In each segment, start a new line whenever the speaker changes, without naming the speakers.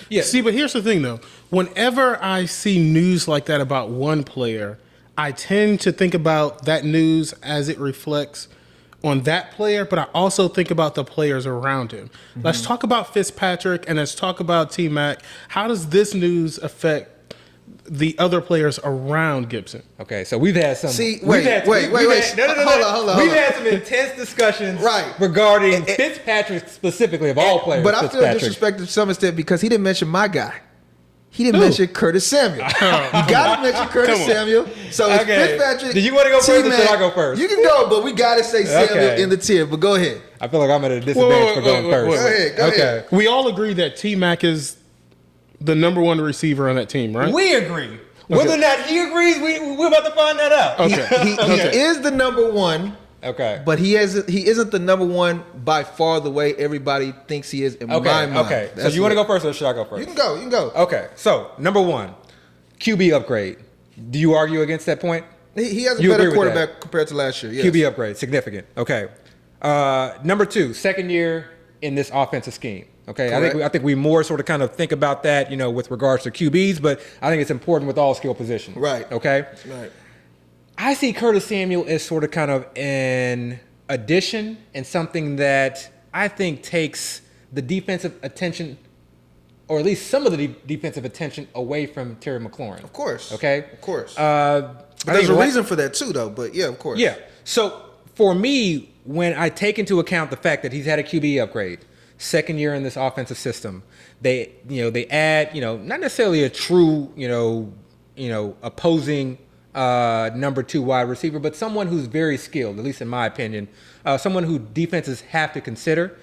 Yeah.
See, but here's the thing, though. Whenever I see news like that about one player, I tend to think about that news as it reflects on that player, but I also think about the players around him. Mm-hmm. Let's talk about Fitzpatrick and let's talk about T-Mac. How does this news affect the other players around Gibson?
Okay, so we've had some.
Wait.
No.
Hold on.
We've had some intense discussions regarding Fitzpatrick specifically, of all players.
But I feel disrespected to some extent because he didn't mention my guy. He didn't mention Curtis Samuel. You got to mention Curtis Samuel. So it's Fitzpatrick.
Do you want to go first or should I go first?
You can go, but we got to say Samuel in the tier. But go ahead.
I feel like I'm at a disadvantage for going first.
Go ahead.
We all agree that T-Mac is the number one receiver on that team, right?
We agree. Whether or not he agrees, we're about to find that out.
Okay. He is the number one.
Okay.
But he isn't the number one by far the way everybody thinks he is in my mind.
Okay. So you want to go first or should I go first?
You can go.
Okay. So, number one, QB upgrade. Do you argue against that point?
He has a better quarterback compared to last year. Yes.
QB upgrade, significant. Okay. Number two, second year in this offensive scheme. Okay, I think we more sort of kind of think about that, with regards to QBs, but I think it's important with all skill positions.
Right.
Okay.
Right.
I see Curtis Samuel as sort of kind of an addition and something that I think takes the defensive attention, or at least some of the defensive attention, away from Terry McLaurin.
Of course.
Okay.
Of course.
But
there's a reason for that too, though. But yeah, of course.
Yeah. So for me, when I take into account the fact that he's had a QB upgrade, second year in this offensive system, they add, not necessarily a true, opposing number two wide receiver, but someone who's very skilled, at least in my opinion, someone who defenses have to consider.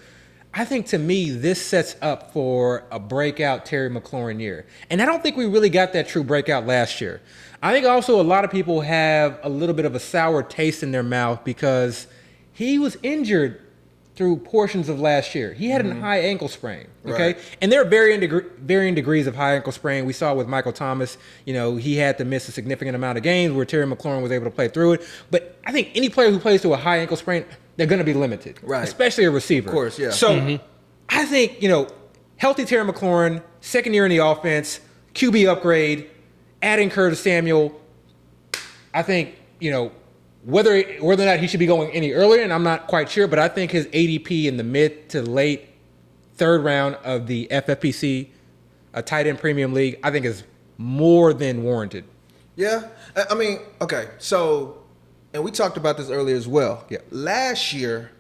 I think to me, this sets up for a breakout Terry McLaurin year. And I don't think we really got that true breakout last year. I think also a lot of people have a little bit of a sour taste in their mouth because he was injured through portions of last year. He had a high ankle sprain, okay? Right. And there are varying degrees of high ankle sprain. We saw with Michael Thomas, he had to miss a significant amount of games where Terry McLaurin was able to play through it. But I think any player who plays through a high ankle sprain, they're going to be limited,
right?
Especially a receiver.
Of course, yeah.
So I think, healthy Terry McLaurin, second year in the offense, QB upgrade, adding Curtis Samuel, I think, whether or not he should be going any earlier, and I'm not quite sure, but I think his ADP in the mid to late third round of the FFPC, a tight end premium league, I think is more than warranted.
Yeah. I mean, okay. So, and we talked about this earlier as well.
Yeah.
Last year,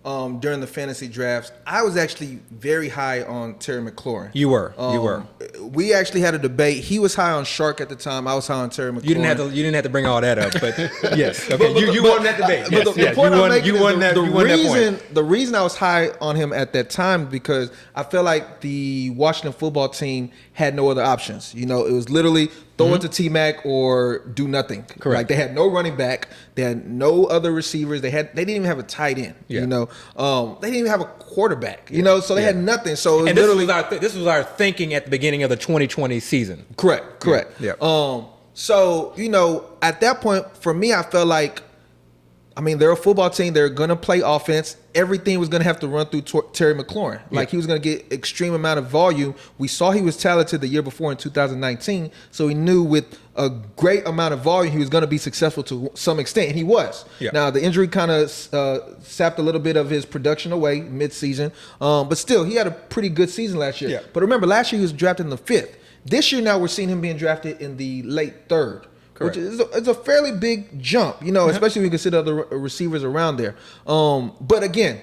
during the fantasy drafts, I was actually very high on Terry McLaurin.
You were.
We actually had a debate. He was high on Shark at the time. I was high on Terry McLaurin.
You didn't have to bring all that up, but yes. Okay. You won that debate.
But the point I'm making
is
the reason I was high on him at that time because I felt like the Washington football team had no other options. It was literally throw it to T-Mac or do nothing.
Correct.
Like they had no running back. They had no other receivers. They didn't even have a tight end.
Yeah.
They didn't even have a quarterback. So they had nothing. So it was
this was our thinking at the beginning of the 2020 season.
Correct.
Yeah.
So at that point for me, I felt like, they're a football team. They're going to play offense. Everything was going to have to run through Terry McLaurin. Like he was going to get extreme amount of volume. We saw he was talented the year before in 2019. So he knew with a great amount of volume, he was going to be successful to some extent. And he was.
Yeah.
Now, the injury kind of sapped a little bit of his production away mid-season. But still, he had a pretty good season last year.
Yeah.
But remember, last year he was drafted in the 5th. This year now we're seeing him being drafted in the late 3rd.
Correct.
Which is a fairly big jump, especially when you consider other receivers around there. But again,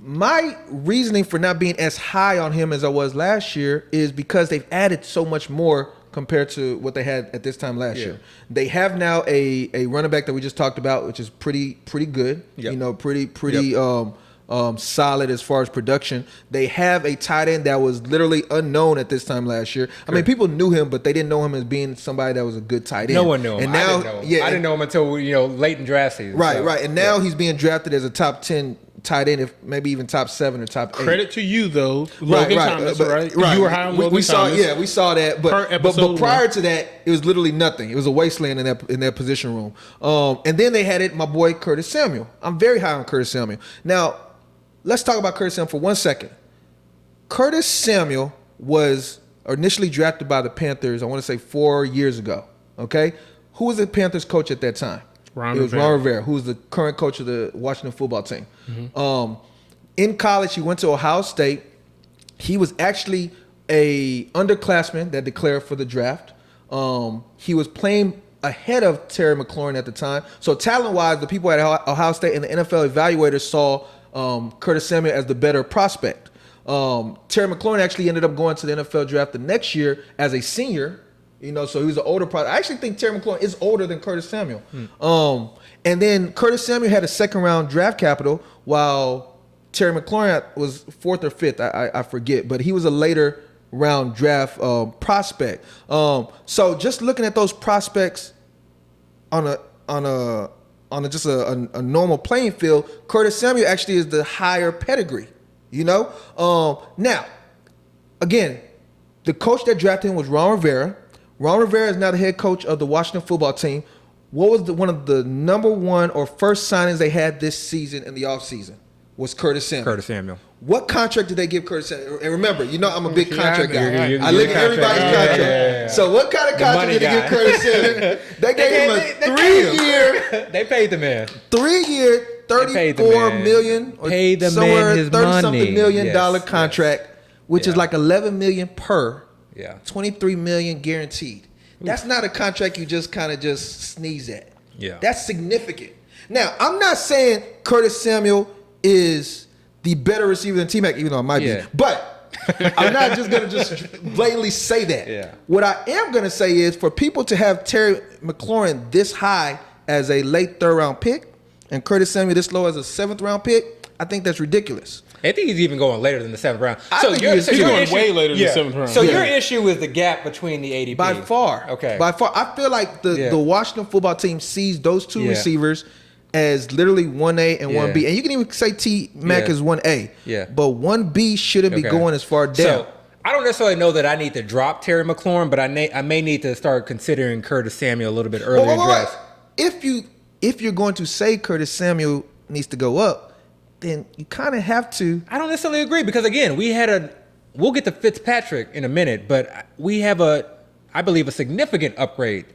my reasoning for not being as high on him as I was last year is because they've added so much more compared to what they had at this time last year. They have now a running back that we just talked about, which is pretty good.
Yep.
Pretty solid as far as production. They have a tight end that was literally unknown at this time last year. I mean, people knew him, but they didn't know him as being somebody that was a good tight end.
No one knew him.
And now,
I didn't know him until late in draft season.
Right. And now he's being drafted as a top 10 tight end, if maybe even top 7 or top 8.
Credit to you though, Logan Thomas, right? You were high on Logan Thomas.
Yeah, we saw that. But prior to that, it was literally nothing. It was a wasteland in that position room. And then they had my boy Curtis Samuel. I'm very high on Curtis Samuel. Now, let's talk about Curtis Samuel for 1 second. Curtis Samuel was initially drafted by the Panthers, I want to say 4 years ago. Okay? Who was the Panthers coach at that time?
Ron
It was
Rivera.
Ron Rivera, who was the current coach of the Washington football team. In college, he went to Ohio State. He was actually a underclassman that declared for the draft. He was playing ahead of Terry McLaurin at the time. So talent-wise, the people at Ohio State and the NFL evaluators saw Curtis Samuel as the better prospect. Terry McLaurin actually ended up going to the NFL draft the next year as a senior. So he was an older product. I actually think Terry McLaurin is older than Curtis Samuel. And then Curtis Samuel had a second-round draft capital, while Terry McLaurin was 4th or 5th. I forget, but he was a later round draft prospect. So just looking at those prospects on just a normal playing field, Curtis Samuel actually is the higher pedigree. Now, again, the coach that drafted him was Ron Rivera. Ron Rivera is now the head coach of the Washington football team. What was one of the number one or first signings they had this season in the offseason? Was Curtis Samuel. What contract did they give Curtis Samuel? And remember, I'm a big contract guy. I look at everybody's contract.
Yeah.
So what kind of contract did they give Curtis Samuel? They gave him a 3-year.
They paid the man.
3-year, $34 million or
paid the
somewhere
man his
$30-something
money.
million contract, which is like $11 million per.
Yeah.
$23 million guaranteed. That's not a contract you just kind of just sneeze at.
Yeah.
That's significant. Now, I'm not saying Curtis Samuel is the better receiver than T-Mac, even though I might be. But I'm not just going to just blatantly say that.
Yeah.
What I am going to say is for people to have Terry McLaurin this high as a late 3rd round pick and Curtis Samuel this low as a 7th round pick, I think that's ridiculous.
I think he's even going later than the 7th round.
I think he's
going way later than the 7th round.
So your issue is the gap between the ADP.
By far.
Okay.
By far. I feel like the Washington football team sees those two receivers as literally 1A and 1B. And you can even say T-Mac is 1A.
Yeah.
But 1B shouldn't be going as far down.
So I don't necessarily know that I need to drop Terry McLaurin, but I may need to start considering Curtis Samuel a little bit earlier in draft.
If you're going to say Curtis Samuel needs to go up, then you kind of have to.
I don't necessarily agree because, again, we'll get to Fitzpatrick in a minute, but we have I believe, a significant upgrade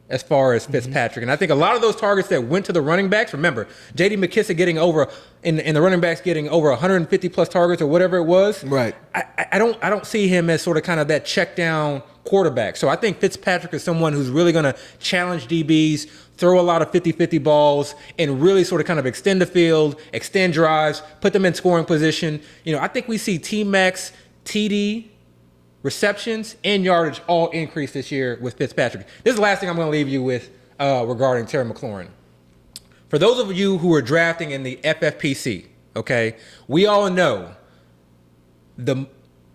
as far as Fitzpatrick. And I think a lot of those targets that went to the running backs, remember, J.D. McKissick getting over, in the running backs getting over 150 plus targets or whatever it was.
Right.
I don't see him as sort of kind of that check down quarterback. So I think Fitzpatrick is someone who's really going to challenge DBs, throw a lot of 50-50 balls, and really sort of kind of extend the field, extend drives, put them in scoring position. I think we see T-Max, TD, receptions, and yardage all increase this year with Fitzpatrick. This is the last thing I'm going to leave you with regarding Terry McLaurin. For those of you who are drafting in the FFPC, okay, we all know the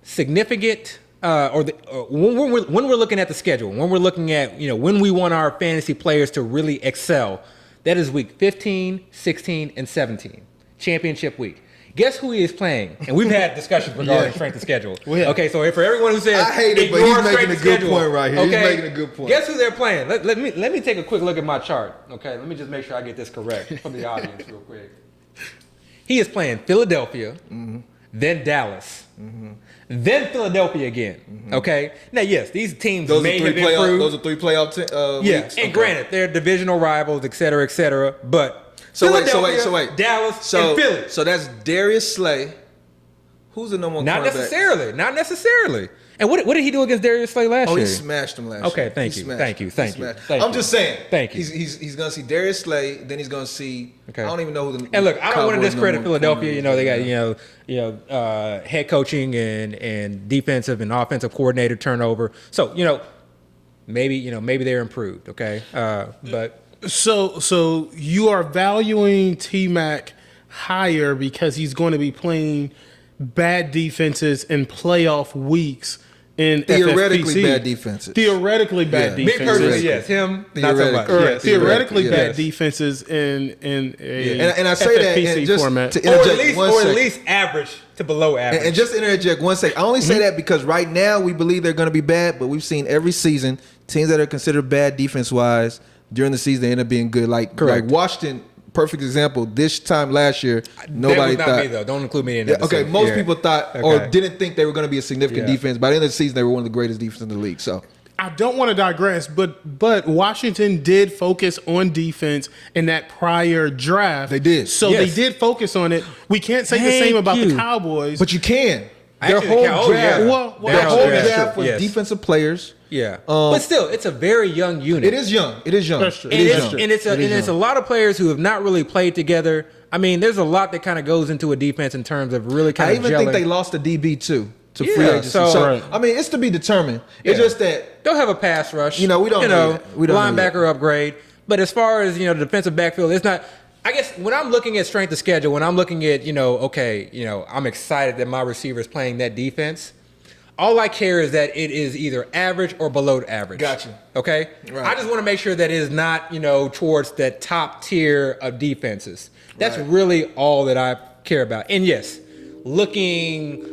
significant when we're looking at the schedule, when we're looking at, when we want our fantasy players to really excel, that is week 15, 16, and 17, championship week. Guess who he is playing? And we've had discussions regarding strength of schedule. Okay, so for everyone who says
I hate it, but he's making a good point right here.
Okay,
he's making a good point.
Guess who they're playing? Let me take a quick look at my chart. Okay, let me just make sure I get this correct for the audience real quick. He is playing Philadelphia, then Dallas, then Philadelphia again. Okay, now yes, these teams may have improved.
Those are 3 playoff weeks.
And granted, they're divisional rivals, et cetera, but.
So wait.
Dallas and Philly.
So that's Darius Slay. Who's the number one quarterback?
Not necessarily. And what did he do against Darius Slay last year?
He smashed him last year.
Okay, thank you.
I'm just saying.
Thank you.
He's going to see Darius Slay, then he's going to see. Okay. I don't even know who the.
And look, I don't want to discredit Philadelphia. They got head coaching and defensive and offensive coordinator turnover. So maybe they're improved. Okay, but.
So you are valuing T-Mac higher because he's going to be playing bad defenses in playoff weeks in
theoretically
FFPC.
Bad defenses.
Theoretically bad defenses.
Yes, him. Not so much.
Yes. Theoretically bad defenses in a
and I say
FFPC
that and just
format.
to interject
or at least average to below average.
And just to interject 1 second. I only say that because right now we believe they're going to be bad, but we've seen every season teams that are considered bad defense-wise during the season, they end up being good. Like Washington perfect example. This time last year, nobody
that was not
thought.
me though. Don't include me in
Yeah,
that.
okay,
decision.
most
Yeah.
people thought or didn't think they were going to be a significant defense. By the end of the season, they were one of the greatest defenses in the league. So
I don't want to digress, but Washington did focus on defense in that prior draft.
They did.
So
Yes.
they did focus on it. We can't say the
Thank
same about
you.
the Cowboys.
but you can. Their
Actually,
whole
oh,
draft,
yeah.
Well,
their
that's
whole
true, that's
draft
true.
was
Yes.
defensive players.
Yeah, but still, it's a very young unit.
It is young. It is young.
That's true.
It
And
is
it's,
young.
and it's a,
It is
and it's a
young.
lot of players who have not really played together. I mean, there's a lot that kind of goes into a defense in terms of really kind
I
of
even
gelling.
think they lost a DB too to free
Yeah,
agency.
so-
So,
Right.
I mean, it's to be determined. It's
Yeah.
just that
They'll have a pass rush.
We don't know yet. We don't know
linebacker upgrade. But as far as, the defensive backfield, it's not. I guess when I'm looking at strength of schedule, when I'm looking at, I'm excited that my receiver is playing that defense. All I care is that it is either average or below average.
Gotcha.
Okay?
Right.
I just want to make sure that it is not, towards that top tier of defenses. That's
Right.
really all that I care about. And yes, looking,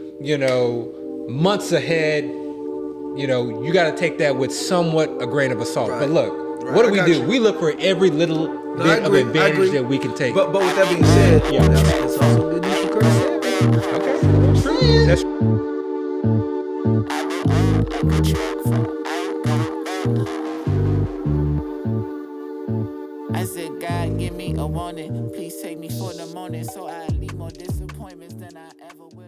months ahead, you got to take that with somewhat a grain of salt.
Right.
But look,
Right.
what do
I
we
got
do?
you.
We look for every little
No,
bit
I
of
agree. I
advantage
agree.
that we can take.
But with that being said,
Yeah.
that's also good news for Curtis Samuel.
Okay. That's
I said, God, give me a warning. Please take me for the morning so I leave more disappointments than I ever will.